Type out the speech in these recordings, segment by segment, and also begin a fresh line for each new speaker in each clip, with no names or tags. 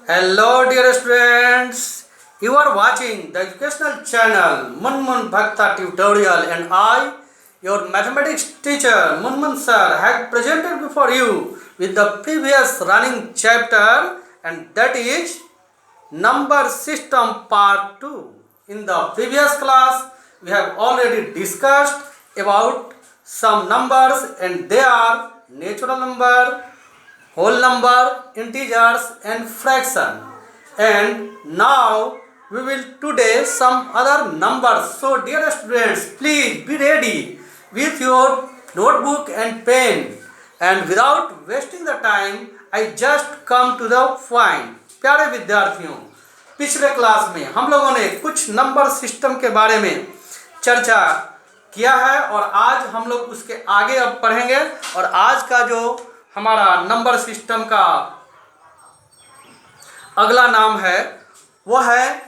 Hello dear students, you are watching the educational channel Munmun Bhakta tutorial and I, your mathematics teacher Munmun sir, have presented before you with the previous running chapter, and that is number system part 2. In the previous class we have already discussed about some numbers, and they are natural number, whole number, integers and fraction. And now we will today some other numbers. So dear students, please be ready with your notebook and pen, and without wasting the time I just come to the point. प्यारे विद्यार्थियों, पिछले class में हम लोगों ने कुछ number system के बारे में चर्चा किया है और आज हम लोग उसके आगे अब पढ़ेंगे। और आज का जो हमारा नंबर सिस्टम का अगला नाम है वो है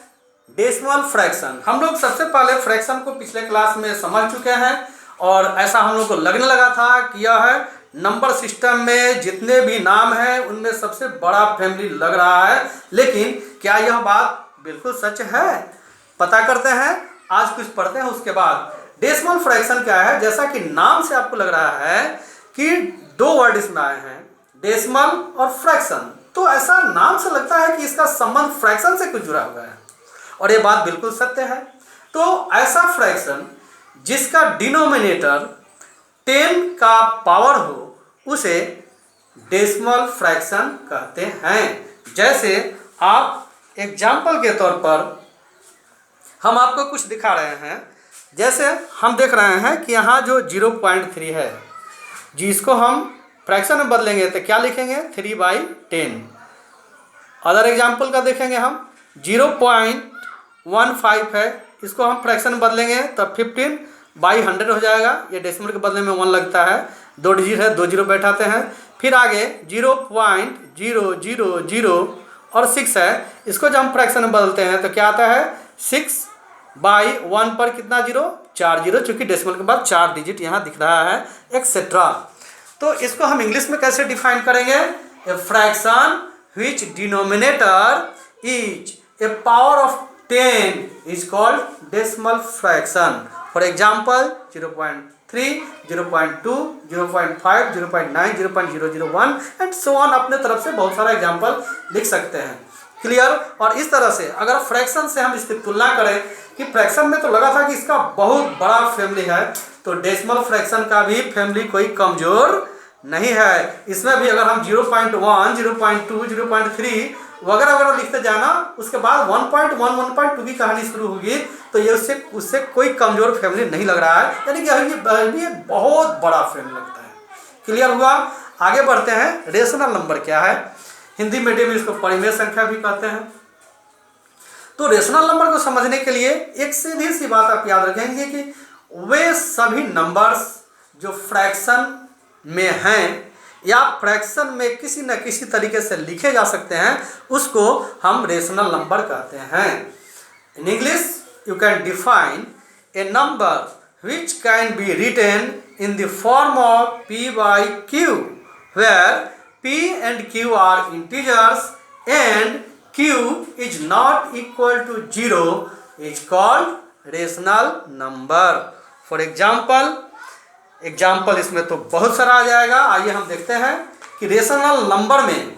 डेसिमल फ्रैक्शन। हम लोग सबसे पहले फ्रैक्शन को पिछले क्लास में समझ चुके हैं और ऐसा हम लोग को लगने लगा था कि यह है नंबर सिस्टम में जितने भी नाम हैं उनमें सबसे बड़ा फैमिली लग रहा है, लेकिन क्या यह बात बिल्कुल सच है? पता करते हैं, आज कुछ पढ़ते हैं उसके बाद। डेसिमल फ्रैक्शन क्या है? जैसा कि नाम से आपको लग रहा है कि दो वर्ड इसमें आए हैं, डेसिमल और फ्रैक्शन, तो ऐसा नाम से लगता है कि इसका संबंध फ्रैक्शन से कुछ जुड़ा हुआ है और ये बात बिल्कुल सत्य है। तो ऐसा फ्रैक्शन जिसका डिनोमिनेटर 10 का पावर हो उसे डेसिमल फ्रैक्शन कहते हैं। जैसे आप एग्जाम्पल के तौर पर हम आपको कुछ दिखा रहे हैं। जैसे हम देख रहे हैं कि यहाँ जो 0.3 है, जिसको हम फ्रैक्शन में बदलेंगे तो क्या लिखेंगे? 3/10। अदर एग्जाम्पल का देखेंगे हम, 0.15 है, इसको हम फ्रैक्शन में बदलेंगे तो 15/100 हो जाएगा। ये डेसिमल के बदले में 1 लगता है, 2 डिजिट है, 2 जीरो बैठाते हैं। फिर आगे 0.000 और 6 है, इसको जब हम फ्रैक्शन में बदलते हैं तो क्या आता है? 6/1 पर कितना जीरो? 4 जीरो, चूँकि डेसिमल के बाद 4 डिजिट यहाँ दिख रहा है, एक्सेट्रा। तो इसको हम इंग्लिश में कैसे डिफाइन करेंगे? A fraction which denominator is a power of 10 is called decimal fraction. For example, 0.3, 0.2, 0.5, 0.9, 0.001 and so on। अपने तरफ से बहुत सारा एग्जाम्पल लिख सकते हैं। क्लियर? और इस तरह से अगर फ्रैक्शन से हम इसकी तुलना करें कि फ्रैक्शन में तो लगा था कि इसका बहुत बड़ा फैमिली है, तो डेसिमल फ्रैक्शन का भी फैमिली कोई कमजोर नहीं है। इसमें भी अगर हम 0.1, 0.2, 0.3 वगैरह वगैरह लिखते जाना, उसके बाद 1.1, 1.2 की कहानी शुरू होगी, तो ये उससे कोई कमजोर फैमिली नहीं लग रहा है, यानी कि ये बहुत बड़ा फैमिली लगता है। क्लियर हुआ? आगे बढ़ते हैं। रेशनल नंबर क्या है? हिंदी मीडियम में इसको परिमेय संख्या भी कहते हैं। तो रेशनल नंबर को समझने के लिए एक सीधी सी बात आप याद रखेंगे कि वे सभी नंबर्स जो फ्रैक्शन में हैं या फ्रैक्शन में किसी न किसी तरीके से लिखे जा सकते हैं, उसको हम रेशनल नंबर कहते हैं। In English you can define a number which can be written in the form of p/q where p and q are integers and q is not equal to 0 is called rational number. For example इसमें तो बहुत सारा आ जाएगा। आइए हम देखते हैं कि रेशनल नंबर में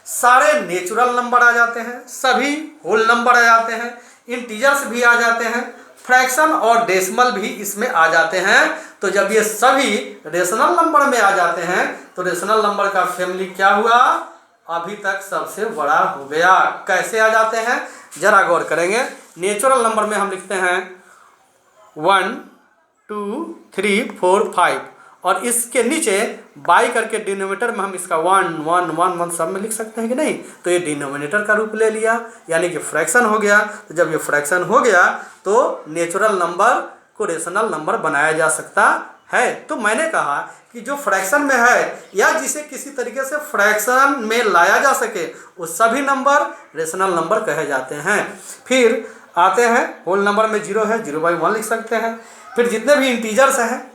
सारे नेचुरल नंबर आ जाते हैं, सभी होल नंबर आ जाते हैं, इंटीजर्स भी आ जाते हैं, फ्रैक्शन और डेसिमल भी इसमें आ जाते हैं। तो जब ये सभी रेशनल नंबर में आ जाते हैं तो रेशनल नंबर का फैमिली क्या हुआ? अभी तक सबसे बड़ा हो गया। कैसे आ जाते हैं जरा गौर करेंगे। नेचुरल नंबर में हम लिखते हैं 1, 2, 3, 4, 5 और इसके नीचे बाई करके डिनोमिनेटर में हम इसका 1, 1, 1, 1 सब में लिख सकते हैं कि नहीं? तो ये डिनोमिनेटर का रूप ले लिया, यानी कि फ्रैक्शन हो गया। तो जब ये फ्रैक्शन हो गया तो नेचुरल नंबर को रेशनल नंबर बनाया जा सकता है। तो मैंने कहा कि जो फ्रैक्शन में है या जिसे किसी तरीके से फ्रैक्शन में लाया जा सके वो सभी नंबर रेशनल नंबर कहे जाते हैं। फिर आते हैं होल नंबर में 0 है, 0/1 लिख सकते हैं। फिर जितने भी इंटीजर्स हैं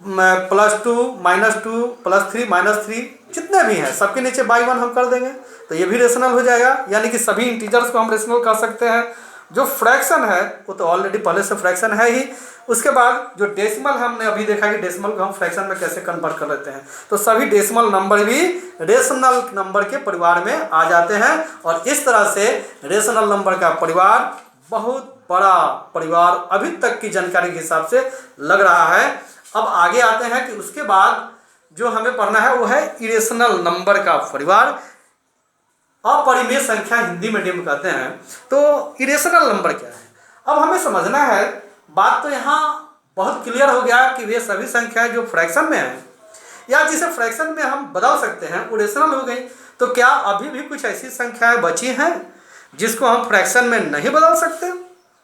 +2, -2, +3, -3 जितने भी हैं सबके नीचे बाई 1 हम कर देंगे तो ये भी रेशनल हो जाएगा, यानी कि सभी इंटीजर्स को हम रेशनल कर सकते हैं। जो फ्रैक्शन है वो तो ऑलरेडी पहले से फ्रैक्शन है ही। उसके बाद जो डेसिमल हमने अभी देखा कि डेसिमल को हम फ्रैक्शन में कैसे कन्वर्ट कर लेते हैं, तो सभी डेसिमल नंबर भी रेशनल नंबर के परिवार में आ जाते हैं। और इस तरह से रेशनल नंबर का परिवार बहुत बड़ा परिवार अभी तक की जानकारी के हिसाब से लग रहा है। अब आगे आते हैं कि उसके बाद जो हमें पढ़ना है वो है इरेशनल नंबर का परिवार। अपरिमेय संख्या हिंदी मीडियम में कहते हैं। तो इरेशनल नंबर क्या है, अब हमें समझना है। बात तो यहाँ बहुत क्लियर हो गया कि वे सभी संख्याएं जो फ्रैक्शन में हैं या जिसे फ्रैक्शन में हम बदल सकते हैं वो रेशनल हो गई। तो क्या अभी भी कुछ ऐसी संख्याएं बची हैं जिसको हम फ्रैक्शन में नहीं बदल सकते?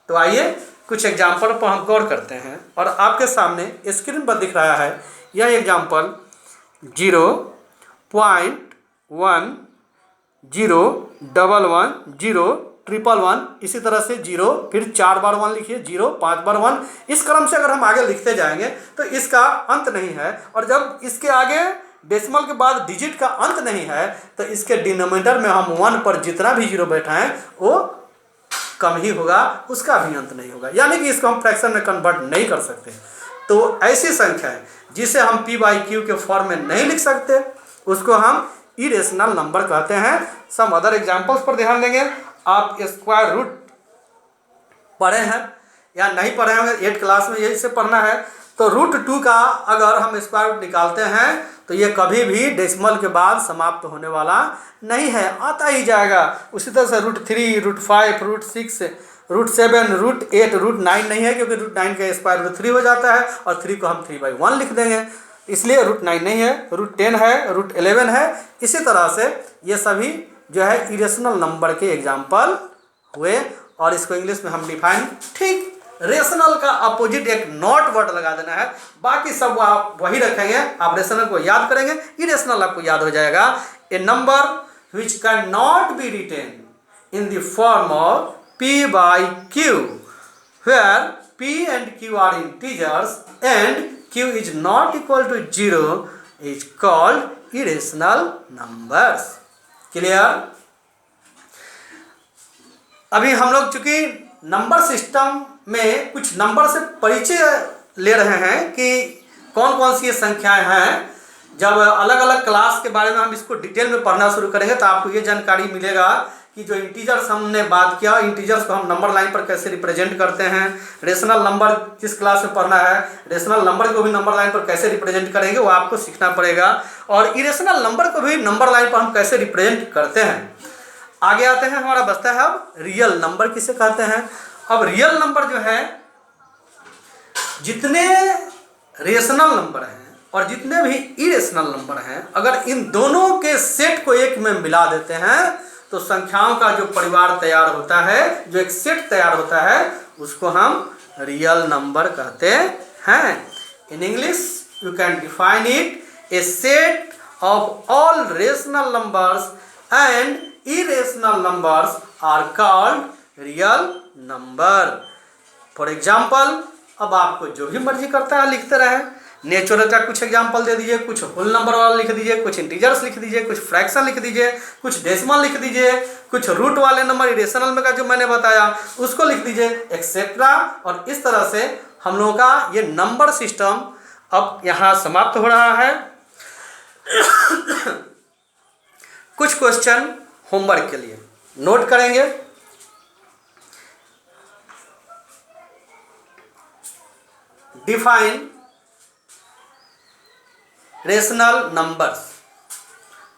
तो आइए कुछ एग्जाम्पल पर हम गौर करते हैं। और आपके सामने स्क्रीन पर दिख रहा है यह एग्जाम्पल 0.1 0 1 1 0 1 1 इसी तरह से 0 फिर 4 बार 1 लिखिए, 0 5 बार 1। इस क्रम से अगर हम आगे लिखते जाएंगे तो इसका अंत नहीं है। और जब इसके आगे डेसिमल के बाद डिजिट का अंत नहीं है तो इसके डिनोमिनेटर में हम 1 पर जितना भी 0 बैठाएं वो कम ही होगा, उसका भी अंत नहीं होगा, यानी कि इसको हम फ्रैक्शन में कन्वर्ट नहीं कर सकते। तो ऐसी संख्या है जिसे हम p/q के फॉर्म में नहीं लिख सकते उसको हम इरेशनल नंबर कहते हैं। सम अदर एग्जांपल्स पर ध्यान देंगे। आप स्क्वायर रूट पढ़े हैं या नहीं पढ़े होंगे, 8 क्लास में यही से पढ़ना है। तो √2 का अगर हम स्क्वायर रूट निकालते हैं तो ये कभी भी डेसिमल के बाद समाप्त होने वाला नहीं है, आता ही जाएगा। उसी तरह से √3 √5 √6 √7 √8 √9 नहीं है, क्योंकि √9 का स्क्वायर रूट 3 हो जाता है और 3 को हम 3/1 लिख देंगे, इसलिए √9 नहीं है, √10 है, √11 है। इसी तरह से ये सभी जो है इरेशनल नंबर के एग्जाम्पल हुए। और इसको इंग्लिश में हम डिफाइन ठीक रेशनल का अपोजिट एक नॉट वर्ड लगा देना है, बाकी सब आप वही रखेंगे। आप रेशनल को याद करेंगे, इरेशनल आपको याद हो जाएगा। A number which can not be written in the form of p/q where p and q are integers and q is not equal to 0 is called irrational numbers। Clear? अभी हम लोग चूंकि नंबर सिस्टम में कुछ number से परिचय ले रहे हैं कि कौन कौन सी ये संख्याएं हैं। जब अलग अलग क्लास के बारे में हम इसको डिटेल में पढ़ना शुरू करेंगे तो आपको ये जानकारी मिलेगा कि जो इंटीजर्स हमने बात किया, इंटीजर्स को हम नंबर लाइन पर कैसे रिप्रेजेंट करते हैं। रेशनल नंबर किस क्लास में पढ़ना है, रेशनल नंबर को भी नंबर लाइन पर कैसे रिप्रेजेंट करेंगे वो आपको सीखना पड़ेगा। और इरेशनल नंबर को भी नंबर लाइन पर हम कैसे रिप्रेजेंट करते हैं। आगे आते हैं, हमारा बचता है अब रियल नंबर किसे कहते हैं। अब रियल नंबर जो है, जितने रेशनल नंबर हैं और जितने भी इरेशनल नंबर हैं, अगर इन दोनों के सेट को एक में मिला देते हैं तो संख्याओं का जो परिवार तैयार होता है, जो एक सेट तैयार होता है, उसको हम रियल नंबर कहते हैं। In English you can define it A set of all rational numbers and irrational numbers are called real number। For example, अब आपको जो भी मर्जी करता है लिखते रहे। नेचुरल का कुछ एग्जाम्पल दे दीजिए, कुछ होल नंबर वाला लिख दीजिए, कुछ इंटीजर्स लिख दीजिए, कुछ फ्रैक्शन लिख दीजिए, कुछ डेसिमल लिख दीजिए, कुछ रूट वाले नंबर इरेशनल में का जो मैंने बताया उसको लिख दीजिए, एक्सेट्रा। और इस तरह से हम लोगों का ये नंबर सिस्टम अब यहाँ समाप्त हो रहा है। कुछ क्वेश्चन होमवर्क के लिए नोट करेंगे। Define rational numbers.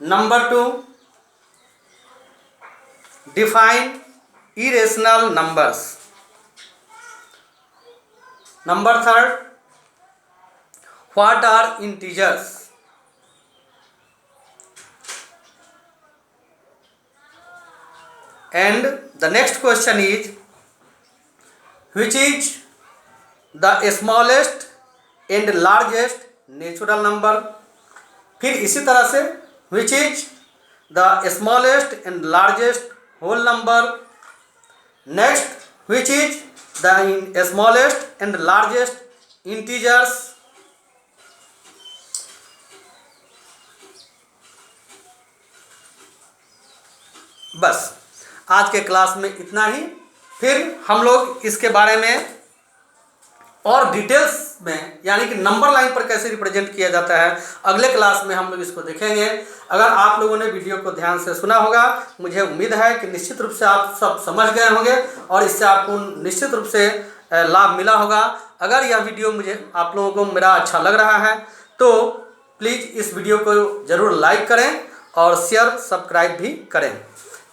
Number 2, define irrational numbers. Number 3, what are integers. And the next question is, which is the smallest and largest natural number। फिर इसी तरह से which is the smallest and largest whole number। next, which is the smallest and largest integers। बस आज के class में इतना ही। फिर हम लोग इसके बारे में और डिटेल्स में, यानी कि नंबर लाइन पर कैसे रिप्रेजेंट किया जाता है, अगले क्लास में हम लोग इसको देखेंगे। अगर आप लोगों ने वीडियो को ध्यान से सुना होगा, मुझे उम्मीद है कि निश्चित रूप से आप सब समझ गए होंगे और इससे आपको निश्चित रूप से लाभ मिला होगा। अगर यह वीडियो मुझे आप लोगों को मेरा अच्छा लग रहा है तो प्लीज़ इस वीडियो को ज़रूर लाइक करें और शेयर सब्सक्राइब भी करें।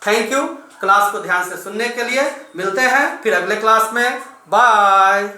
थैंक यू क्लास को ध्यान से सुनने के लिए। मिलते हैं फिर अगले क्लास में। बाय।